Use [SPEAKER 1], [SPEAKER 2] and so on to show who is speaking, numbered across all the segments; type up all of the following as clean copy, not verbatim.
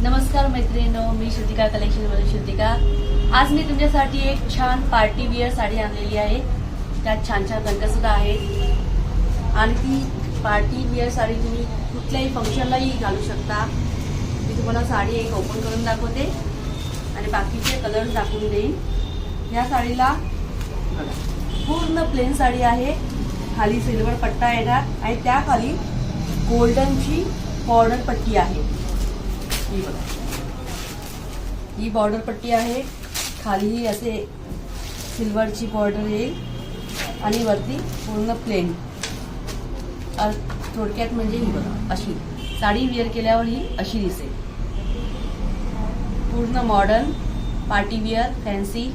[SPEAKER 1] नमस्कार मैत्रिणींनो, मी श्रुतिका कलेक्शनमधून श्रुतिका। आज मी तुमच्यासाठी एक छान पार्टी वेअर साडी आणलेली आहे। त्यात छान छान रंग सुद्धा आहेत आणि ती पार्टी वेअर साडी तुम्ही कुठल्याही फंक्शनलाही घालू शकता। मी तुम्हाला साडी एक ओपन करून दाखवते आणि बाकीचे कलर्स दाखवून देईन। या साडीला पूर्ण प्लेन साडी आहे, खाली सिल्वर पट्टा येणार आणि त्या खाली गोल्डनची बॉर्डर पट्टी आहे। ही बघा, ही बॉर्डर पट्टी आहे, खाली असे सिल्वरची बॉर्डर येईल आणि वरती पूर्ण प्लेन। थोडक्यात म्हणजे ही बघा, अशी साडी वेअर केल्यावर ही अशी दिसेल। पूर्ण मॉडर्न पार्टी वेअर फॅन्सी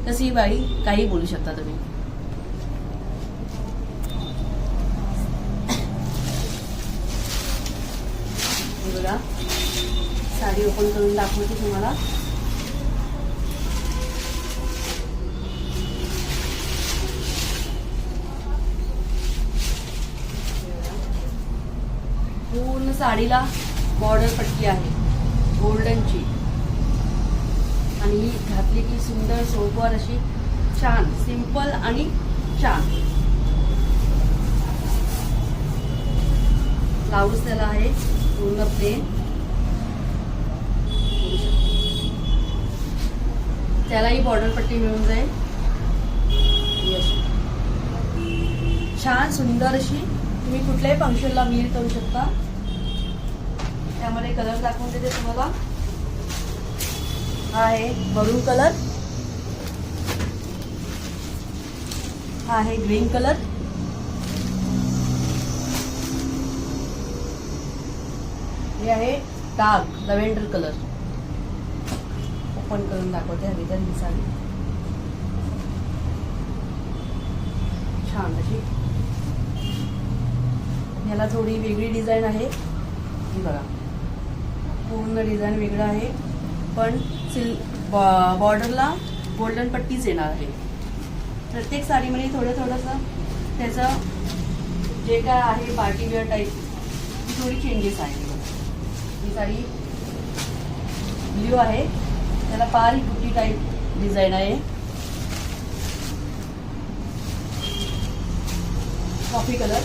[SPEAKER 1] कशी बाई काही बोलू शकता तुम्ही। बघा, साडी ओपन करून दाखवते तुम्हाला। पूर्ण साडीला बॉर्डर पट्टी आहे गोल्डनची आणि ही घातली की सुंदर सोबर अशी छान सिंपल आणि छान। ब्लाऊज त्याला आहे पूर्ण प्लेन, त्यालाही बॉर्डर पट्टी मिळून जाईल। छान सुंदर अशी तुम्ही कुठल्याही फंक्शनला वेअर करू शकता। त्यामध्ये कलर दाखवून देते तुम्हाला। हा आहे मरून कलर, हा आहे ग्रीन कलर, हे आहे डार्क लव्हेंडर कलर। ओपन करून दाखवते हवी तर ही साडी छान अशी। याला थोडी वेगळी डिझाईन आहे, ही बघा पूर्ण डिझाईन वेगळं आहे, पण बॉर्डरला गोल्डन पट्टीच येणार आहे। प्रत्येक साडीमध्ये थोडंसं त्याचं जे काय आहे पार्टी वेअर टाईप थोडी चेंजेस आहे। ही साडी ब्ल्यू आहे, त्याला पारी बुट्टी टाईप डिझाईन आहे। कॉफी कलर,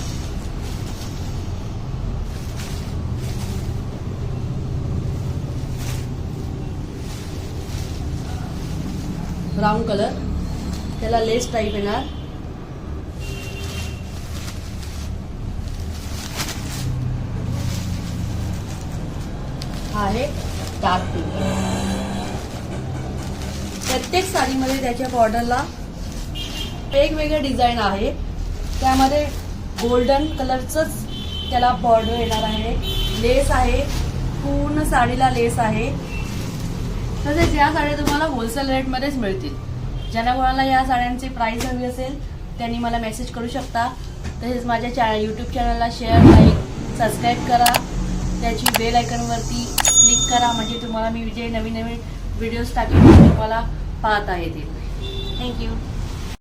[SPEAKER 1] ब्राउन कलर, त्याला लेस टाईप येणार। हा आहे डार्क पिंक। प्रत्येक साडीमध्ये त्याच्या बॉर्डरला वेगवेगळे डिझाईन आहे, त्यामध्ये गोल्डन कलरचंच त्याला बॉर्डर येणार आहे। लेस आहे, पूर्ण साडीला लेस आहे। तसेच या साड्या तुम्हाला होलसेल रेटमध्येच मिळतील। ज्यांना कोणाला या साड्यांची प्राइस हवी असेल त्यांनी मला मेसेज करू शकता। तसेच माझ्या यूट्यूब चॅनलला शेअर, लाईक, सबस्क्राईब करा। त्याची बेल आयकॉनवरती क्लिक करा, म्हणजे तुम्हाला मी जे नवीन नवीन व्हिडिओज टाकेन तुम्हाला पाहता येतील। थँक्यू।